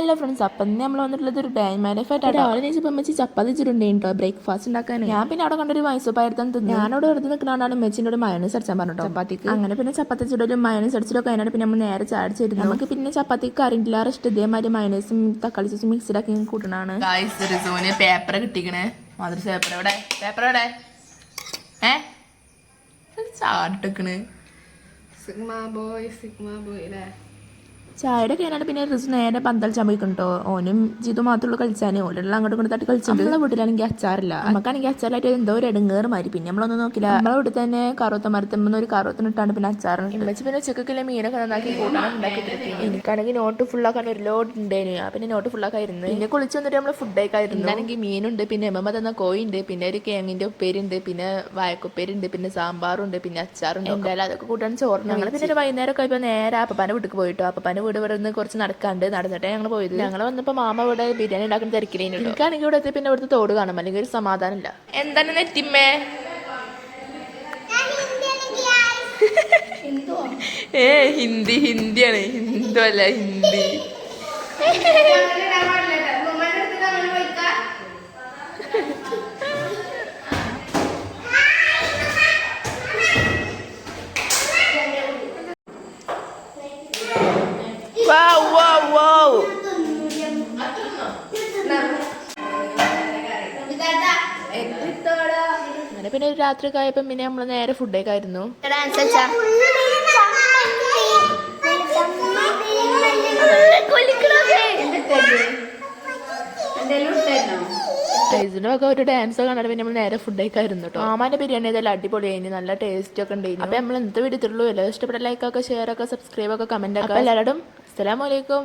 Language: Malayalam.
ഹലോ ഫ്രണ്ട്സ്, അപ്പം നമ്മൾ വന്നിട്ടുള്ളത് ഒരു ഡേ മൈ ലൈഫ് ആയിട്ട് രാവിലെ നീച്ചപ്പോൾ മെച്ചി ചപ്പാത്തി വെച്ചിട്ടുണ്ടെങ്കിൽ കേട്ടോ ബ്രേക്ക്ഫാസ്റ്റ് ഉണ്ടാക്കാൻ. ഞാൻ പിന്നെ അവിടെ കണ്ടൊരു മൈസൂപ്പായിരുന്നു തിന്നു. ഞാനോട് വെറുതെ നിൽക്കണോണ്ടാണ് മെച്ചിനോട് മയോണൈസ് അടിച്ചാൻ പറഞ്ഞിട്ടോ ചപ്പാത്തിക്ക്. അങ്ങനെ പിന്നെ ചപ്പാത്തി ചുടലും മയോണൈസ് അടിച്ചിട്ടൊക്കെ അതിനോട് പിന്നെ നമ്മൾ നേരെ ചാടിച്ചിരുന്നു. നമുക്ക് പിന്നെ ചപ്പാത്തിക്ക് കറിയില്ലാറ് ഇഷ്ടം ഇതേമാതിരി മയോണൈസും തക്കാളി സോസും മിക്സിഡാക്കി കൂട്ടണാണ്. പേപ്പർ കിട്ടിക്കണേ മദ്രസ പേപ്പർ എവിടെ പേപ്പർ എവിടെ ചാടിക്കണ് സിഗ്മ ബോയ് അല്ലേ. ചായയുടെ കഴിഞ്ഞാൽ പിന്നെ റിസ് നേരെ പന്തൽ ചമ്മയ്ക്കുണ്ടോ. ഓനും ജിതു മാത്രമുള്ള കളിച്ചാനേ ഓലെല്ലാം അങ്ങോട്ടും കൊണ്ട് തട്ടി കളിച്ചിട്ടുണ്ട്. നമ്മളെ വീട്ടിലാണെങ്കിൽ അച്ചാറില്ല, നമുക്കാണെങ്കിൽ അച്ചാറായിട്ട് എന്തോ ഒരു ഇടങ്ങേറ് മാറി. പിന്നെ നമ്മളൊന്നും നോക്കില്ല. നമ്മളെ വീട്ടിൽ തന്നെ കറുത്ത മരത്തുമ്പോൾ ഒരു കറുത്തിനിട്ടാണ് പിന്നെ അച്ചാറുണ്ട്. ഇമ്മച്ച് പിന്നെ ഉച്ചക്കിലെ മീനൊക്കെ നന്നാക്കി കൂട്ടാൻ ഉണ്ടാക്കി. എനിക്കാണെങ്കിൽ നോട്ട് ഫുള്ളാക്കാൻ ഒരു ലോഡ് ഉണ്ടായിരുന്നു. പിന്നെ നോട്ട് ഫുള്ളാക്കായിരുന്നു. പിന്നെ കുളിച്ച് വന്നിട്ട് നമ്മൾ ഫുഡ് കഴിക്കായിരുന്നു. ആണെങ്കിൽ മീനുണ്ട്, പിന്നെ എമ്മ തന്ന കോഴിയുണ്ട്, പിന്നെ ഒരു കേങ്ങിന്റെ ഉപ്പേരുണ്ട്, പിന്നെ വായക്കുപ്പേരുണ്ട്, പിന്നെ സാമ്പാറുണ്ട്, പിന്നെ അച്ചാറുണ്ട്. എന്തായാലും അതൊക്കെ കൂട്ടാൻ ചോറ്. ഞങ്ങൾ പിന്നെ ഒരു വൈകുന്നേരം ഒക്കെ ഇപ്പോൾ നേരെ അപ്പപ്പാൻ്റെ വീട്ടിൽ പോയിട്ടോ. അപ്പപ്പാൻ്റെ വീട് ഇവിടെ നിന്ന് കുറച്ച് നടന്നിട്ടേ ഞങ്ങൾ പോയത്. ഞങ്ങൾ വന്നപ്പോൾ മാമ ഇവിടെ ബിരിയാണി ഉണ്ടാക്കുന്ന തിരക്കിലേനു. എനിക്കാണെങ്കിൽ ഇവിടെ എത്തി പിന്നെ ഇവിടുത്തെ തോട് കാണും, അല്ലെങ്കിൽ ഒരു സമാധാനമില്ല. എന്താണ് നെറ്റിമ്മേ? ഹിന്ദിയാണ്, ഹിന്ദു അല്ല ഹിന്ദി. അങ്ങനെ പിന്നെ രാത്രി ആയപ്പോൾ പിന്നെ നമ്മൾ നേരെ ഫുഡ് കഴിക്കായിരുന്നു. ഒക്കെ ഒരു ഡാൻസ് ഒക്കെ കണ്ടിട്ട് പിന്നെ നമ്മൾ നേരെ ഫുഡ് കഴിക്കായിരുന്നു കേട്ടോ. മാമാന്റെ ബിരിയാണി ഏതായാലും അടിപൊളിയായിരുന്നു, നല്ല ടേസ്റ്റ് ഒക്കെ ഉണ്ടായിരുന്നു. അപ്പൊ നമ്മൾ എന്ത് വീഡിയോ ഇഷ്ടപ്പെട്ട ലൈക്ക് ഒക്കെ ഷെയർ ഒക്കെ സബ്സ്ക്രൈബ് ഒക്കെ കമന്റ് ഒക്കെ എല്ലാവരോടും അസ്സലാമു അലൈക്കും.